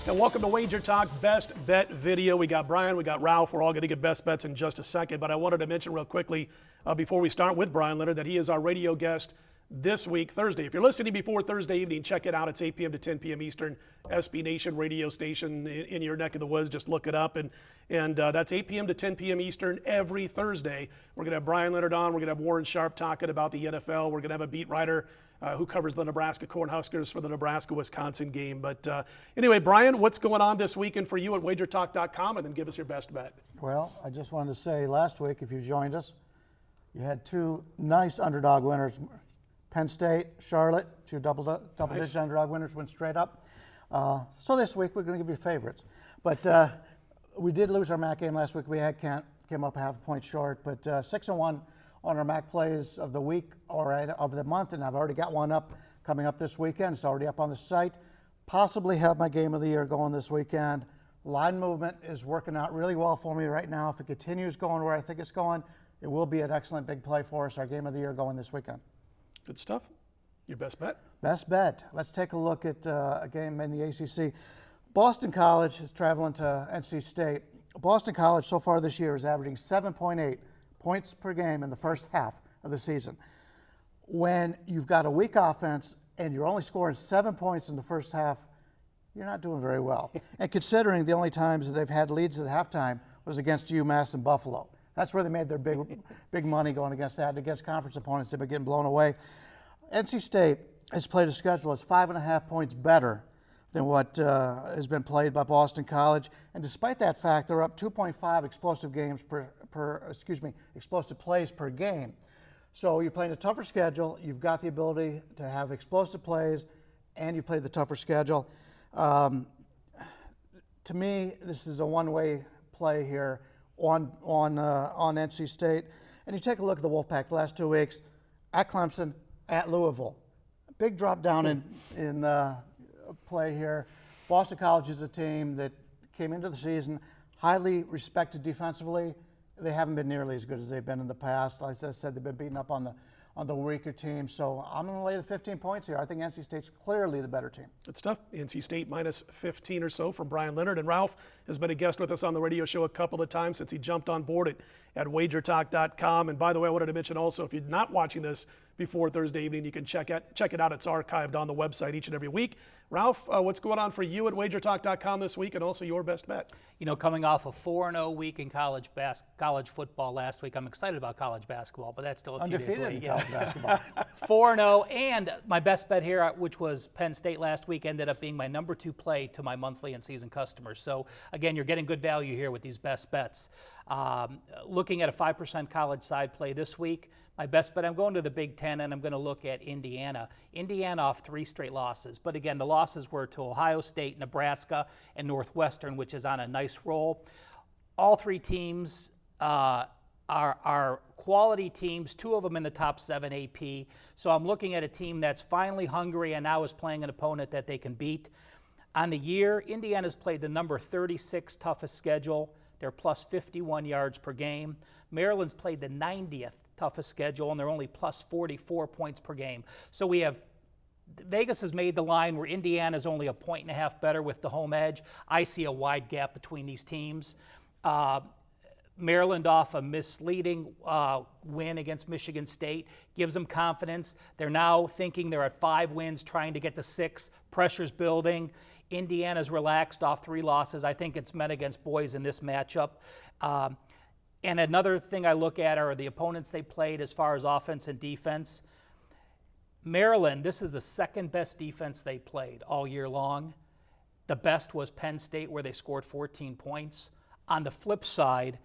And welcome to Wager Talk Best Bet Video. We got Bryan, we got Ralph. We're all going to get best bets in just a second. But I wanted to mention real quickly before we start with Bryan Leonard that he is our radio guest this week, Thursday. If you're listening before Thursday evening, check it out. It's 8 p.m. to 10 p.m. Eastern, SB Nation radio station in your neck of the woods. Just look it up. And that's 8 p.m. to 10 p.m. Eastern every Thursday. We're going to have Bryan Leonard on. We're going to have Warren Sharp talking about the NFL. We're going to have a beat writer who covers the Nebraska Cornhuskers for the Nebraska-Wisconsin game. But anyway, Bryan, what's going on this weekend for you at wagertalk.com? And then give us your best bet. Well, I just wanted to say last week, if you joined us, you had two nice underdog winners. Penn State, Charlotte, two double-digit underdog winners went straight up. So this week we're going to give you favorites. But we did lose our MAC game last week. We had Kent, came up half a point short. But 6-1 on our MAC plays of the week or of the month, and I've already got one up coming up this weekend. It's already up on the site. Possibly have my game of the year going this weekend. Line movement is working out really well for me right now. If it continues going where I think it's going, it will be an excellent big play for us. Our game of the year going this weekend. Good stuff. Your best bet? Best bet. Let's take a look at a game in the ACC. Boston College is traveling to NC State. Boston College so far this year is averaging 7.8 points per game in the first half of the season. When you've got a weak offense and you're only scoring 7 points in the first half, you're not doing very well. And considering the only times that they've had leads at halftime was against UMass and Buffalo. That's where they made their big money going against that. And against conference opponents, they've been getting blown away. NC State has played a schedule that's 5.5 points better than what has been played by Boston College. And despite that fact, they're up 2.5 explosive plays per game. So you're playing a tougher schedule. You've got the ability to have explosive plays, and you play the tougher schedule. To me, this is a one-way play here on NC State. And you take a look at the Wolfpack the last 2 weeks, at Clemson, at Louisville. Big drop down in play here. Boston College is a team that came into the season highly respected defensively. They haven't been nearly as good as they've been in the past. Like I said, they've been beaten up on the weaker team. So I'm going to lay the 15 points here. I think NC State's clearly the better team. Good stuff. NC State minus 15 or so from Bryan Leonard. And Ralph has been a guest with us on the radio show a couple of times since he jumped on board at wagertalk.com. And by the way, I wanted to mention also, if you're not watching this before Thursday evening, you can check it out. It's archived on the website each and every week. Ralph, what's going on for you at wagertalk.com this week, and also your best bet? You know, coming off a 4-0 week in college football last week, I'm excited about college basketball, but that's still a few days away. Undefeated in college basketball. 4-0, and my best bet here, which was Penn State last week, ended up being my number 2 play to my monthly and season customers. So again, you're getting good value here with these best bets. Looking at a 5% college side play this week, my best bet, I'm going to the Big Ten, and I'm going to look at Indiana. Indiana off 3 straight losses. But again, the losses were to Ohio State, Nebraska, and Northwestern, which is on a nice roll. All 3 teams are quality teams, 2 of them in the top 7 AP. So I'm looking at a team that's finally hungry and now is playing an opponent that they can beat. On the year, Indiana's played the number 36 toughest schedule. They're plus 51 yards per game. Maryland's played the 90th toughest schedule, and they're only plus 44 points per game. So we have Vegas has made the line where Indiana's only 1.5 points better with the home edge. I see a wide gap between these teams. Maryland off a misleading win against Michigan State gives them confidence. They're now thinking they're at 5 wins, trying to get to 6. Pressure's building. Indiana's relaxed off 3 losses. I think it's men against boys in this matchup. And another thing I look at are the opponents they played as far as offense and defense. Maryland, this is the second best defense they played all year long. The best was Penn State, where they scored 14 points. On the flip side,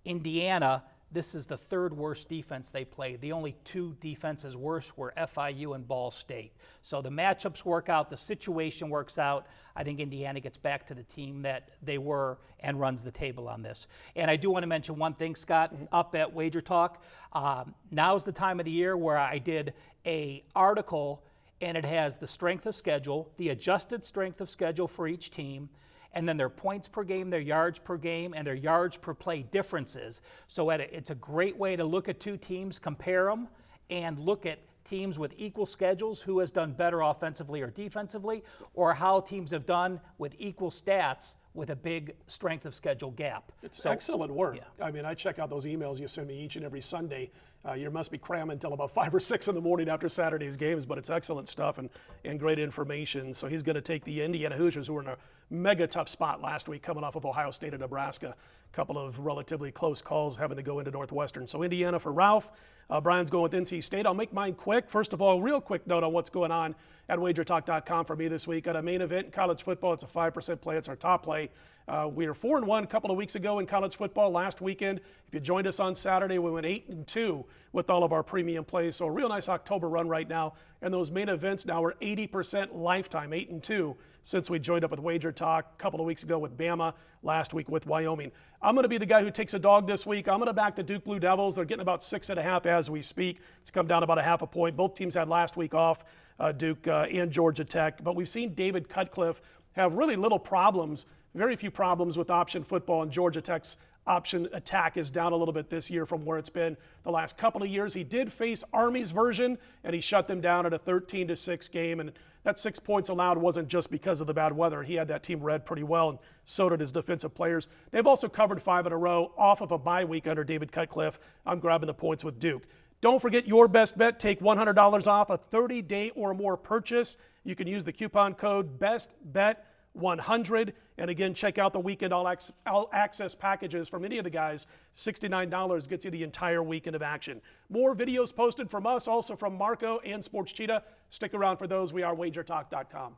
Indiana, this is the 3rd worst defense they played. The only 2 defenses worse were FIU and Ball State. So the matchups work out, the situation works out. I think Indiana gets back to the team that they were and runs the table on this. And I do want to mention one thing, Scott, up at Wager Talk. Now's the time of the year where I did an article, and it has the strength of schedule, the adjusted strength of schedule for each team, and then their points per game, their yards per game, and their yards per play differences. So it's a great way to look at 2 teams, compare them, and look at teams with equal schedules, who has done better offensively or defensively, or how teams have done with equal stats with a big strength of schedule gap. It's excellent work. I mean, I check out those emails you send me each and every Sunday. You must be cramming until about 5 or 6 in the morning after Saturday's games, but it's excellent stuff and great information. So he's going to take the Indiana Hoosiers, who were in a mega tough spot last week coming off of Ohio State and Nebraska. A couple of relatively close calls having to go into Northwestern. So Indiana for Ralph. Brian's going with NC State. I'll make mine quick. First of all, real quick note on what's going on at wagertalk.com for me this week. Got a main event in college football. It's a 5% play. It's our top play. We were 4-1 a couple of weeks ago in college football last weekend. If you joined us on Saturday, we went 8-2 with all of our premium plays. So a real nice October run right now. And those main events now are 80% lifetime, 8-2 since we joined up with Wager Talk a couple of weeks ago with Bama, last week with Wyoming. I'm going to be the guy who takes a dog this week. I'm going to back the Duke Blue Devils. They're getting about 6.5 as we speak. It's come down about a half a point. Both teams had last week off, Duke and Georgia Tech. But we've seen David Cutcliffe have really little problems, very few problems with option football, and Georgia Tech's option attack is down a little bit this year from where it's been the last couple of years. He did face Army's version, and he shut them down at a 13-6 game, and that 6 points allowed wasn't just because of the bad weather. He had that team read pretty well, and so did his defensive players. They've also covered 5 in a row off of a bye week under David Cutcliffe. I'm grabbing the points with Duke. Don't forget your best bet. Take $100 off a 30-day or more purchase. You can use the coupon code BESTBET100. And again, check out the weekend all access packages from any of the guys. $69 gets you the entire weekend of action. More videos posted from us, also from Marco and Sports Cheetah. Stick around for those. We are wagertalk.com.